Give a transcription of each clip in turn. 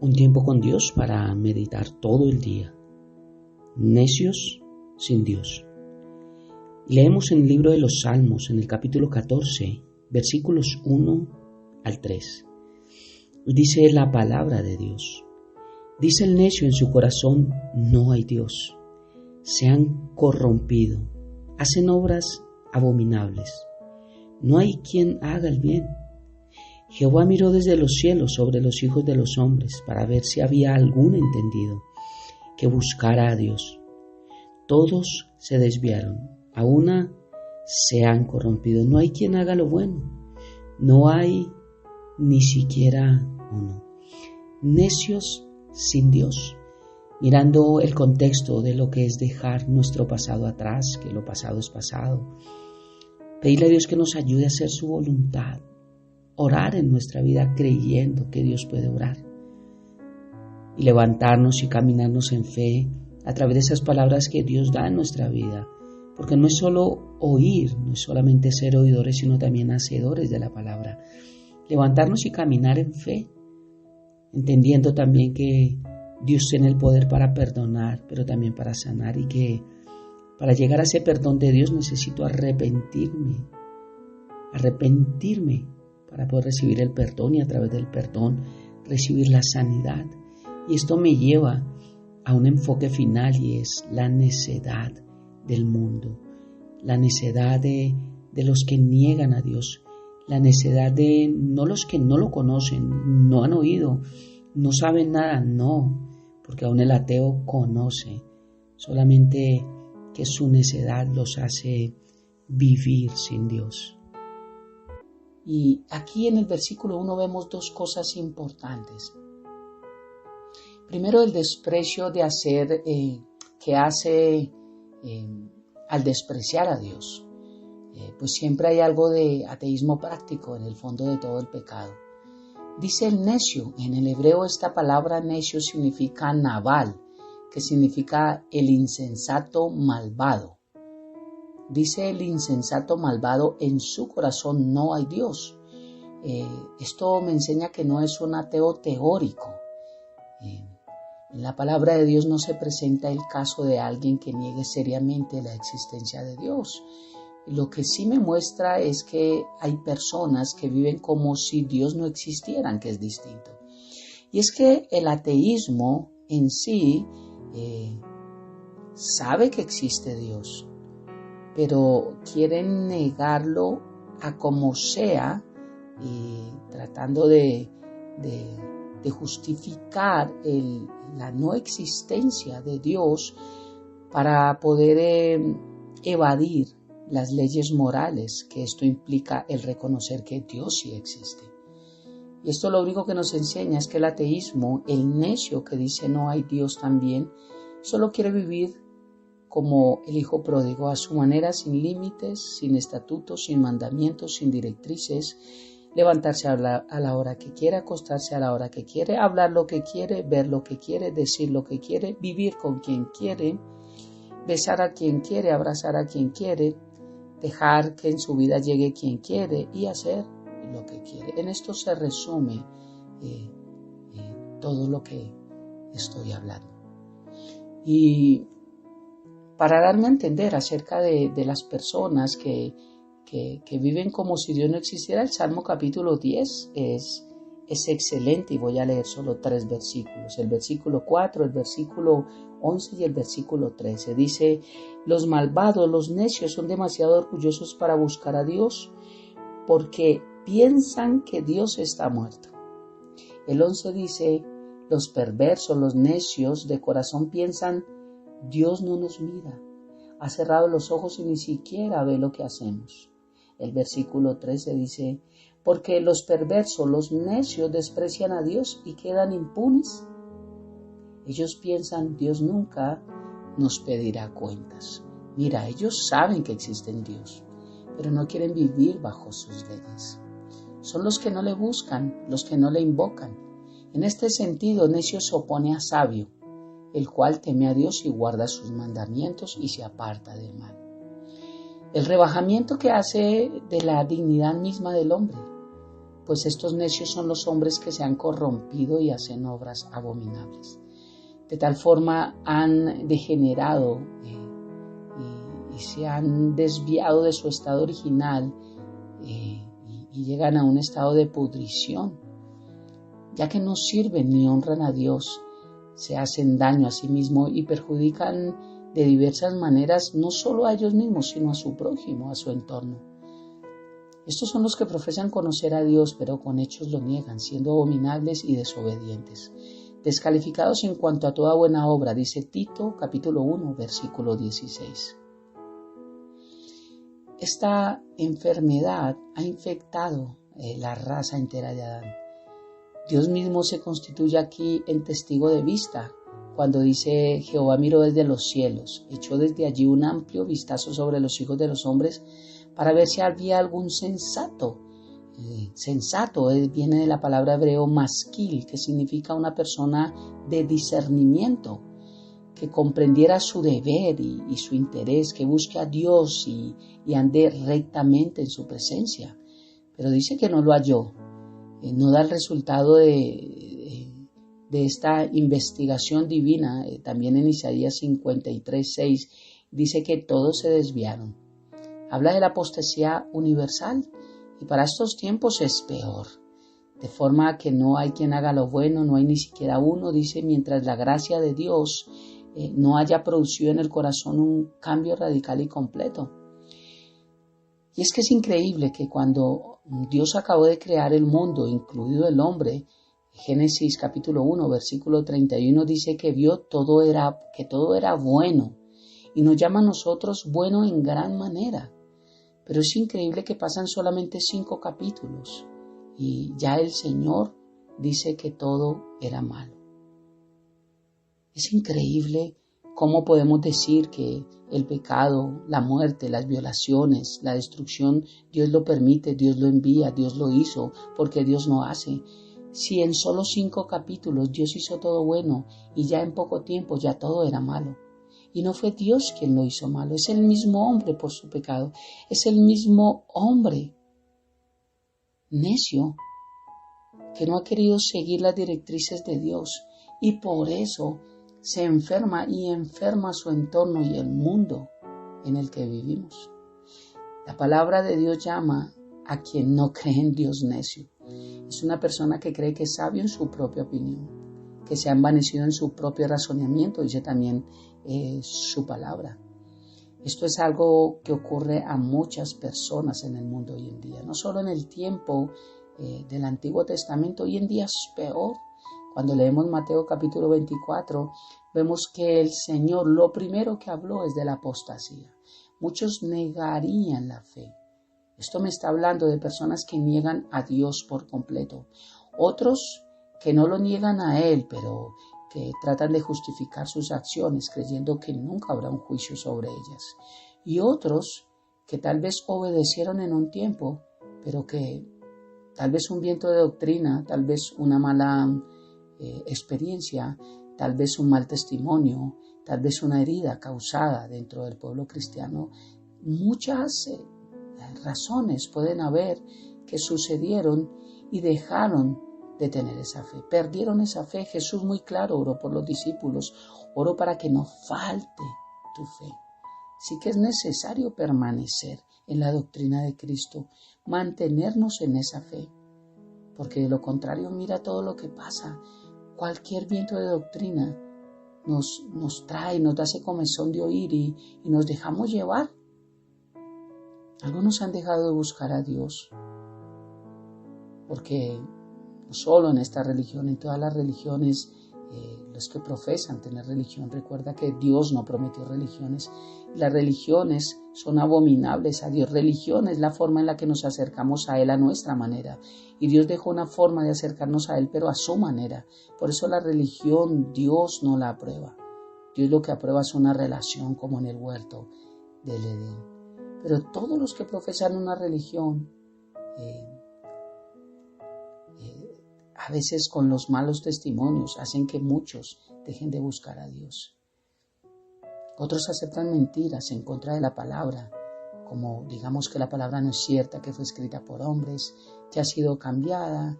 Un tiempo con Dios para meditar todo el día. Necios sin Dios. Leemos en el libro de los Salmos, en el capítulo 14, versículos 1 al 3. Dice la palabra de Dios. Dice el necio en su corazón, no hay Dios. Se han corrompido, hacen obras abominables. No hay quien haga el bien. Jehová miró desde los cielos sobre los hijos de los hombres para ver si había algún entendido que buscara a Dios. Todos se desviaron, a una se han corrompido. No hay quien haga lo bueno, no hay ni siquiera uno. Necios sin Dios. Mirando el contexto de lo que es dejar nuestro pasado atrás, que lo pasado es pasado. Pedirle a Dios que nos ayude a hacer su voluntad. Orar en nuestra vida creyendo que Dios puede obrar. Y levantarnos y caminarnos en fe a través de esas palabras que Dios da en nuestra vida. Porque no es solo oír, no es solamente ser oidores, sino también hacedores de la palabra. Levantarnos y caminar en fe, entendiendo también que Dios tiene el poder para perdonar, pero también para sanar, y que para llegar a ese perdón de Dios necesito arrepentirme para poder recibir el perdón y a través del perdón recibir la sanidad. Y esto me lleva a un enfoque final, y es la necedad del mundo, la necedad de los que niegan a Dios, la necedad de no los que no lo conocen, no han oído, no saben nada, no, porque aún el ateo conoce, solamente que su necedad los hace vivir sin Dios. Y aquí en el versículo 1 vemos dos cosas importantes. Primero, el desprecio de hacer que hace al despreciar a Dios. Pues siempre hay algo de ateísmo práctico en el fondo de todo el pecado. Dice el necio, en el hebreo esta palabra necio significa naval, que significa el insensato malvado. Dice el insensato malvado, en su corazón no hay Dios. Esto me enseña que no es un ateo teórico. En la palabra de Dios no se presenta el caso de alguien que niegue seriamente la existencia de Dios. Lo que sí me muestra es que hay personas que viven como si Dios no existieran, que es distinto. Y es que el ateísmo en sí sabe que existe Dios, pero quieren negarlo a como sea, y tratando de justificar la no existencia de Dios para poder evadir las leyes morales, que esto implica el reconocer que Dios sí existe. Y esto lo único que nos enseña es que el ateísmo, el necio que dice no hay Dios también, solo quiere vivir como el hijo pródigo, a su manera, sin límites, sin estatutos, sin mandamientos, sin directrices, levantarse a la hora que quiere, acostarse a la hora que quiere, hablar lo que quiere, ver lo que quiere, decir lo que quiere, vivir con quien quiere, besar a quien quiere, abrazar a quien quiere, dejar que en su vida llegue quien quiere y hacer lo que quiere. En esto se resume todo lo que estoy hablando. Y para darme a entender acerca de las personas que viven como si Dios no existiera, el Salmo capítulo 10 es excelente, y voy a leer solo 3 versículos. El versículo 4, el versículo 11 y el versículo 13. Dice, los malvados, los necios son demasiado orgullosos para buscar a Dios, porque piensan que Dios está muerto. El 11 dice, los perversos, los necios de corazón piensan, Dios no nos mira, ha cerrado los ojos y ni siquiera ve lo que hacemos. El versículo 13 dice, porque los perversos, los necios desprecian a Dios y quedan impunes. Ellos piensan, Dios nunca nos pedirá cuentas. Mira, ellos saben que existe un Dios, pero no quieren vivir bajo sus leyes. Son los que no le buscan, los que no le invocan. En este sentido, necio se opone a sabio, el cual teme a Dios y guarda sus mandamientos y se aparta del mal. El rebajamiento que hace de la dignidad misma del hombre. pues estos necios son los hombres que se han corrompido y hacen obras abominables. De tal forma han degenerado y se han desviado de su estado original y llegan a un estado de pudrición, ya que no sirven ni honran a Dios, se hacen daño a sí mismos y perjudican de diversas maneras no solo a ellos mismos, sino a su prójimo, a su entorno. Estos son los que profesan conocer a Dios, pero con hechos lo niegan, siendo abominables y desobedientes, descalificados en cuanto a toda buena obra, dice Tito capítulo 1, versículo 16. Esta enfermedad ha infectado la raza entera de Adán. Dios mismo se constituye aquí en testigo de vista, cuando dice: Jehová miró desde los cielos, echó desde allí un amplio vistazo sobre los hijos de los hombres para ver si había algún sensato. Sensato viene de la palabra hebreo maskil, que significa una persona de discernimiento, que comprendiera su deber y su interés, que busque a Dios y ande rectamente en su presencia. Pero dice que no lo halló. No da el resultado de esta investigación divina. También en Isaías 53:6 dice que todos se desviaron. Habla de la apostasía universal y para estos tiempos es peor. De forma que no hay quien haga lo bueno, no hay ni siquiera uno, dice, mientras la gracia de Dios no haya producido en el corazón un cambio radical y completo. Y es que es increíble que cuando Dios acabó de crear el mundo, incluido el hombre, Génesis capítulo 1, versículo 31 dice que vio que todo era bueno y nos llama a nosotros bueno en gran manera. Pero es increíble que pasan solamente 5 capítulos y ya el Señor dice que todo era malo. Es increíble cómo podemos decir que el pecado, la muerte, las violaciones, la destrucción, Dios lo permite, Dios lo envía, Dios lo hizo, porque Dios no hace. Si en solo 5 capítulos Dios hizo todo bueno y ya en poco tiempo ya todo era malo. Y no fue Dios quien lo hizo malo, es el mismo hombre por su pecado, es el mismo hombre necio que no ha querido seguir las directrices de Dios y por eso se enferma y enferma su entorno y el mundo en el que vivimos. La palabra de Dios llama a quien no cree en Dios necio. Es una persona que cree que es sabio en su propia opinión, que se ha envanecido en su propio razonamiento, dice también su palabra. Esto es algo que ocurre a muchas personas en el mundo hoy en día, no solo en el tiempo del Antiguo Testamento, hoy en día es peor. Cuando leemos Mateo capítulo 24, vemos que el Señor lo primero que habló es de la apostasía. Muchos negarían la fe. Esto me está hablando de personas que niegan a Dios por completo. Otros que no lo niegan a Él, pero que tratan de justificar sus acciones creyendo que nunca habrá un juicio sobre ellas. Y otros que tal vez obedecieron en un tiempo, pero que tal vez un viento de doctrina, tal vez una mala experiencia, tal vez un mal testimonio, tal vez una herida causada dentro del pueblo cristiano. Muchas razones pueden haber que sucedieron y dejaron de tener esa fe, perdieron esa fe. Jesús muy claro oró por los discípulos, oró para que no falte tu fe. Sí que es necesario permanecer en la doctrina de Cristo, mantenernos en esa fe, porque de lo contrario mira todo lo que pasa. Cualquier viento de doctrina nos trae, nos da ese comezón de oír y nos dejamos llevar. Algunos han dejado de buscar a Dios, porque no solo en esta religión, en todas las religiones, los que profesan tener religión, recuerda que Dios no prometió religiones. Las religiones son abominables a Dios. Religión es la forma en la que nos acercamos a Él a nuestra manera. Y Dios dejó una forma de acercarnos a Él, pero a su manera. Por eso la religión Dios no la aprueba. Dios lo que aprueba es una relación como en el huerto del Edén. Pero todos los que profesan una religión, a veces con los malos testimonios, hacen que muchos dejen de buscar a Dios. Otros aceptan mentiras en contra de la palabra como digamos que la palabra no es cierta, que fue escrita por hombres, que ha sido cambiada,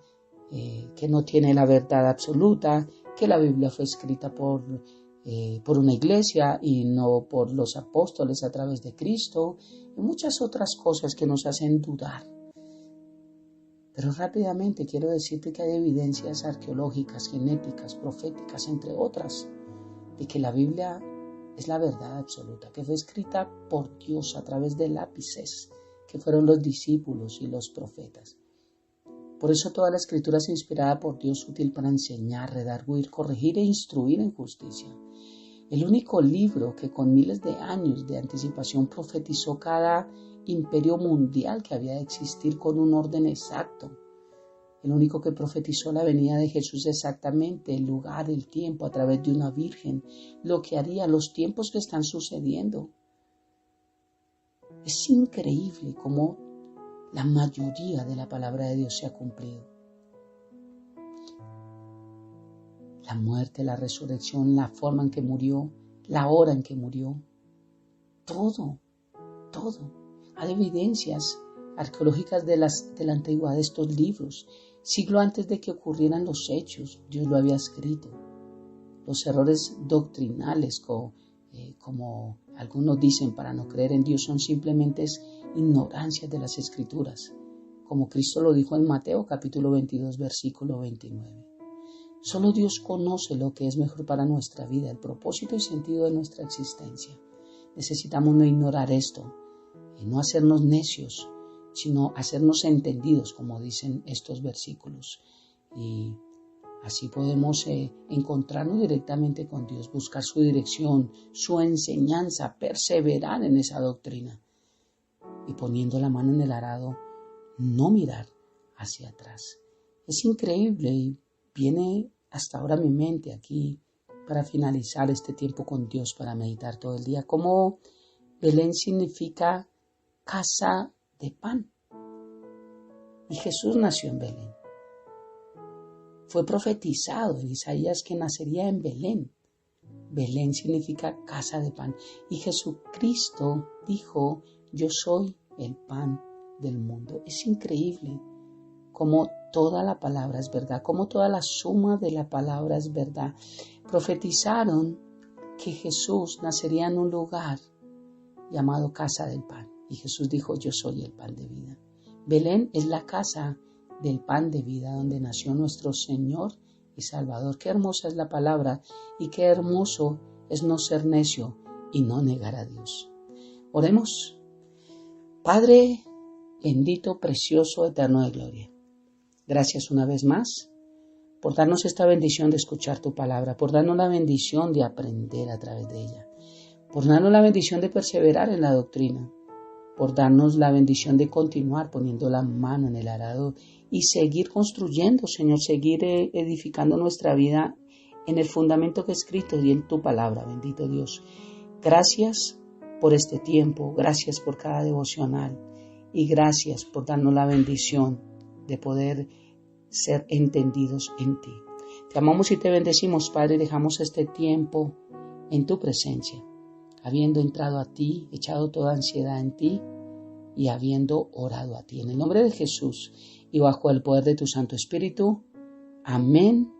que no tiene la verdad absoluta, que la Biblia fue escrita por una iglesia y no por los apóstoles a través de Cristo, y muchas otras cosas que nos hacen dudar. Pero rápidamente quiero decirte que hay evidencias arqueológicas, genéticas, proféticas, entre otras, de que la Biblia es la verdad absoluta, que fue escrita por Dios a través de lápices, que fueron los discípulos y los profetas. Por eso toda la escritura es inspirada por Dios, útil para enseñar, redarguir, corregir e instruir en justicia. El único libro que con miles de años de anticipación profetizó cada imperio mundial que había de existir con un orden exacto. El único que profetizó la venida de Jesús exactamente, el lugar, el tiempo, a través de una virgen, lo que haría, los tiempos que están sucediendo. Es increíble cómo la mayoría de la palabra de Dios se ha cumplido. La muerte, la resurrección, la forma en que murió, la hora en que murió, todo. Hay evidencias arqueológicas de la antigüedad de estos libros. Siglo antes de que ocurrieran los hechos, Dios lo había escrito. Los errores doctrinales, como algunos dicen para no creer en Dios, son simplemente ignorancias de las Escrituras, como Cristo lo dijo en Mateo capítulo 22, versículo 29. Solo Dios conoce lo que es mejor para nuestra vida, el propósito y sentido de nuestra existencia. Necesitamos no ignorar esto y no hacernos necios, sino hacernos entendidos, como dicen estos versículos. Y así podemos encontrarnos directamente con Dios, buscar su dirección, su enseñanza, perseverar en esa doctrina. Y poniendo la mano en el arado, no mirar hacia atrás. Es increíble y viene hasta ahora a mi mente aquí para finalizar este tiempo con Dios, para meditar todo el día, cómo Belén significa casa de pan. Y Jesús nació en Belén. Fue profetizado en Isaías que nacería en Belén. Belén significa casa de pan. Y Jesucristo dijo, yo soy el pan del mundo. Es increíble cómo toda la palabra es verdad, cómo toda la suma de la palabra es verdad. Profetizaron que Jesús nacería en un lugar llamado casa del pan. Y Jesús dijo, yo soy el pan de vida. Belén es la casa del pan de vida donde nació nuestro Señor y Salvador. Qué hermosa es la palabra y qué hermoso es no ser necio y no negar a Dios. Oremos. Padre bendito, precioso, eterno de gloria. Gracias una vez más por darnos esta bendición de escuchar tu palabra, por darnos la bendición de aprender a través de ella, por darnos la bendición de perseverar en la doctrina, por darnos la bendición de continuar poniendo la mano en el arado y seguir construyendo, Señor, seguir edificando nuestra vida en el fundamento que es escrito y en tu palabra, bendito Dios. Gracias por este tiempo, gracias por cada devocional y gracias por darnos la bendición de poder ser entendidos en ti. Te amamos y te bendecimos, Padre, dejamos este tiempo en tu presencia, habiendo entrado a ti, echado toda ansiedad en ti y habiendo orado a ti. En el nombre de Jesús y bajo el poder de tu Santo Espíritu. Amén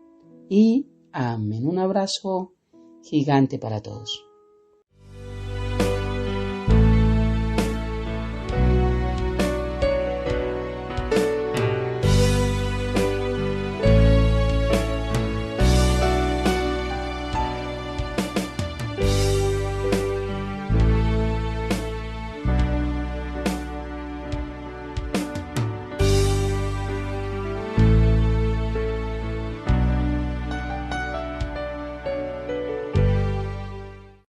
y amén. Un abrazo gigante para todos.